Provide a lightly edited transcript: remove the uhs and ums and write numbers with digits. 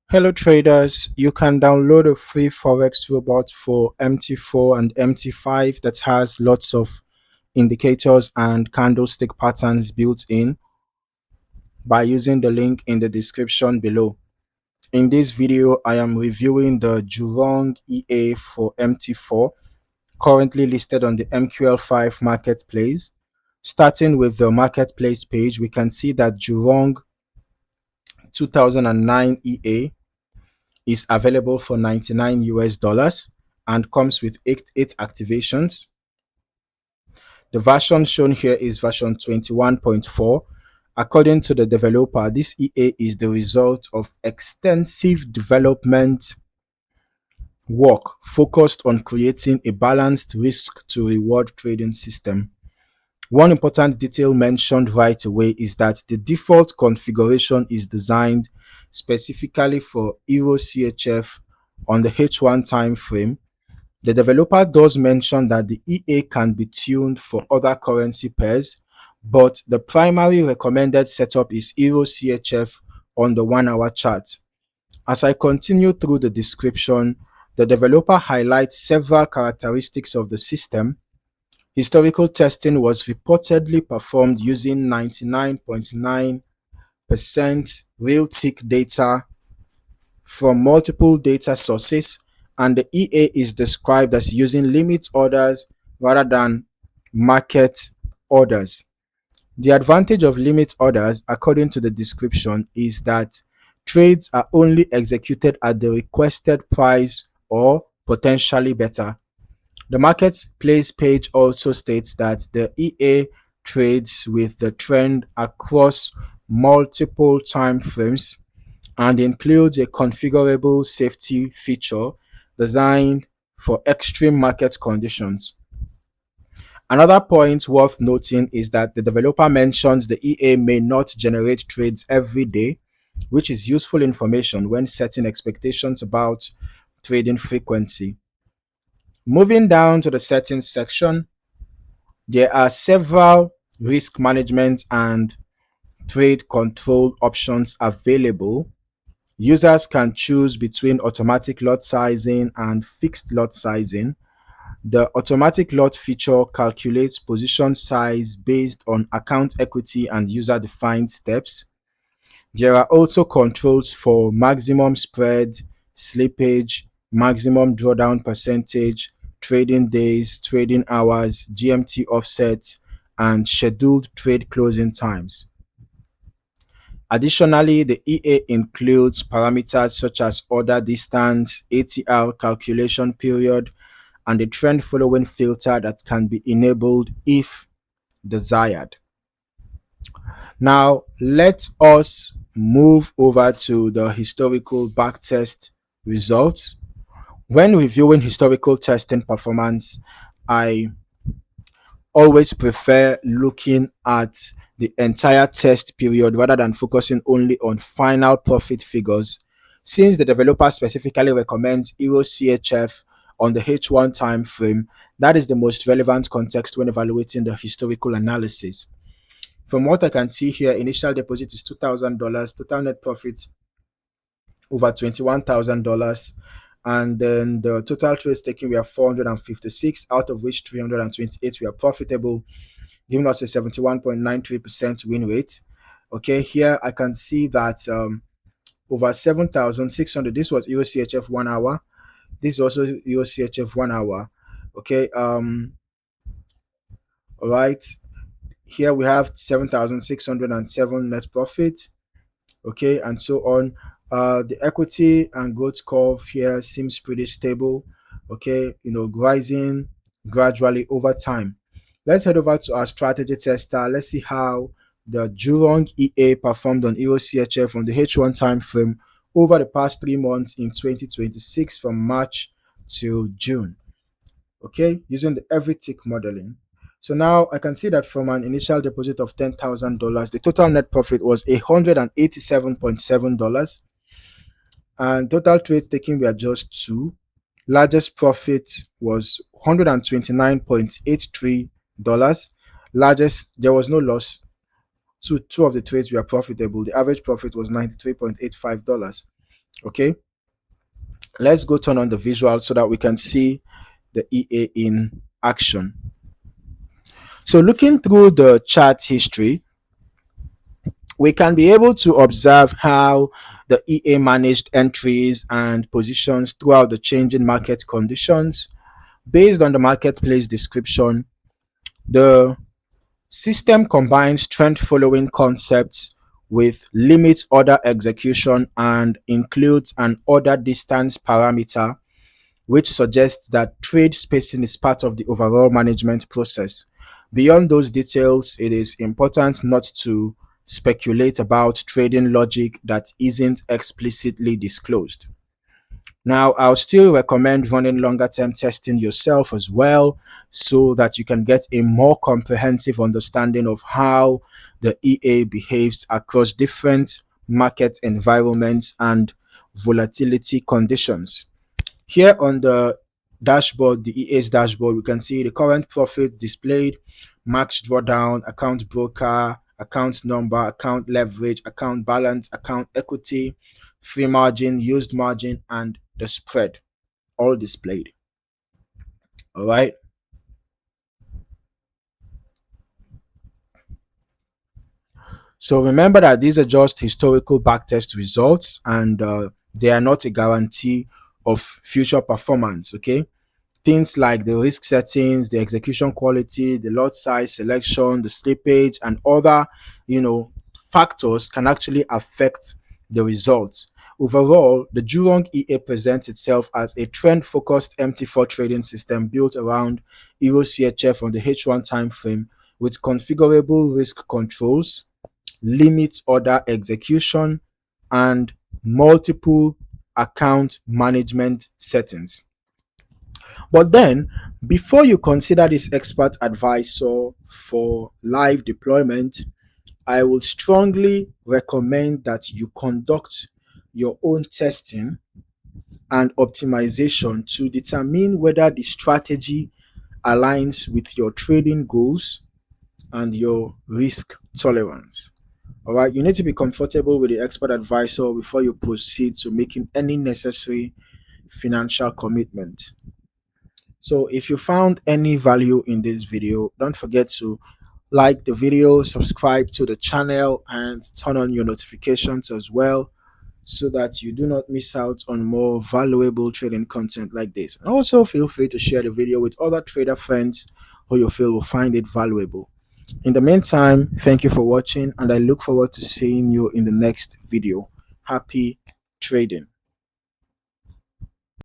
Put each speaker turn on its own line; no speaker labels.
Hello traders, you can download a free Forex robot for MT4 and MT5 that has lots of indicators and candlestick patterns built in by using the link in the description below. In this video, I am reviewing the Jurong EA for MT4, currently listed on the MQL5 Marketplace. Starting with the Marketplace page, we can see that Jurong 2009 EA is available for 99 US dollars and comes with eight activations. The version shown here is version 21.4. According to the developer, this EA is the result of extensive development work focused on creating a balanced risk to reward trading system. One important detail mentioned right away is that the default configuration is designed specifically for EURCHF on the H1 time frame. The developer does mention that the EA can be tuned for other currency pairs, but the primary recommended setup is EURCHF on the 1-hour chart. As I continue through the description, the developer highlights several characteristics of the system. Historical testing was reportedly performed using 99.9% real tick data from multiple data sources, and the EA is described as using limit orders rather than market orders. The advantage of limit orders, according to the description, is that trades are only executed at the requested price or potentially better. The marketplace page also states that the EA trades with the trend across multiple time frames and includes a configurable safety feature designed for extreme market conditions. Another point worth noting is that the developer mentions the EA may not generate trades every day, which is useful information when setting expectations about trading frequency. Moving down to the settings section, there are several risk management and trade control options available. Users can choose between automatic lot sizing and fixed lot sizing. The automatic lot feature calculates position size based on account equity and user-defined steps. There are also controls for maximum spread, slippage, maximum drawdown percentage, trading days, trading hours, GMT offsets, and scheduled trade closing times. Additionally, the EA includes parameters such as order distance, ATR calculation period, and a trend following filter that can be enabled if desired. Now, let us move over to the historical backtest results. When reviewing historical testing performance, I always prefer looking at the entire test period rather than focusing only on final profit figures, since the developer specifically recommends EURCHF on the H1 time frame. That is the most relevant context when evaluating the historical analysis. From what I can see here, initial deposit is $2,000, total net profits over $21,000, and then the total trades taken were 456, out of which 328 were profitable, giving us a 71.93% win rate. Okay, here I can see that over 7,600, this was EURCHF 1 hour, this is also EURCHF 1 hour. Okay, all right, here we have 7,607 net profit. Okay, and so on. The equity and growth curve here seems pretty stable. Okay, rising gradually over time. Let's head over to our strategy tester. Let's see how the Jurong EA performed on EURCHF on the H1 time frame over the past 3 months in 2026 from March to June. Okay, using the every tick modeling. So now I can see that from an initial deposit of $10,000, the total net profit was $187.7, and total trades taken were just 2. Largest profit was $129.83. Largest, there was no loss. Two of the trades were profitable. The average profit was $93.85. Okay, let's go turn on the visual so that we can see the EA in action. So looking through the chart history, we can be able to observe how the EA managed entries and positions throughout the changing market conditions. Based on the marketplace description, the system combines trend following concepts with limit order execution and includes an order distance parameter, which suggests that trade spacing is part of the overall management process. Beyond those details, it is important not to speculate about trading logic that isn't explicitly disclosed. Now, I'll still recommend running longer term testing yourself as well so that you can get a more comprehensive understanding of how the EA behaves across different market environments and volatility conditions. Here on the dashboard, the EA's dashboard, we can see the current profits displayed, max drawdown, account broker, account number, account leverage, account balance, account equity, free margin, used margin, and the spread all displayed. All right. So remember that these are just historical backtest results and they are not a guarantee of future performance. Okay. Things like the risk settings, the execution quality, the lot size selection, the slippage, and other, factors can actually affect the results. Overall, the Jurong EA presents itself as a trend-focused MT4 trading system built around EURCHF on the H1 timeframe with configurable risk controls, limit order execution, and multiple account management settings. But then, before you consider this expert advisor for live deployment, I would strongly recommend that you conduct your own testing and optimization to determine whether the strategy aligns with your trading goals and your risk tolerance. All right, you need to be comfortable with the expert advisor before you proceed to making any necessary financial commitment. So if you found any value in this video, don't forget to like the video, subscribe to the channel, and turn on your notifications as well so that you do not miss out on more valuable trading content like this. And also feel free to share the video with other trader friends who you feel will find it valuable. In the meantime, thank you for watching and I look forward to seeing you in the next video. Happy trading.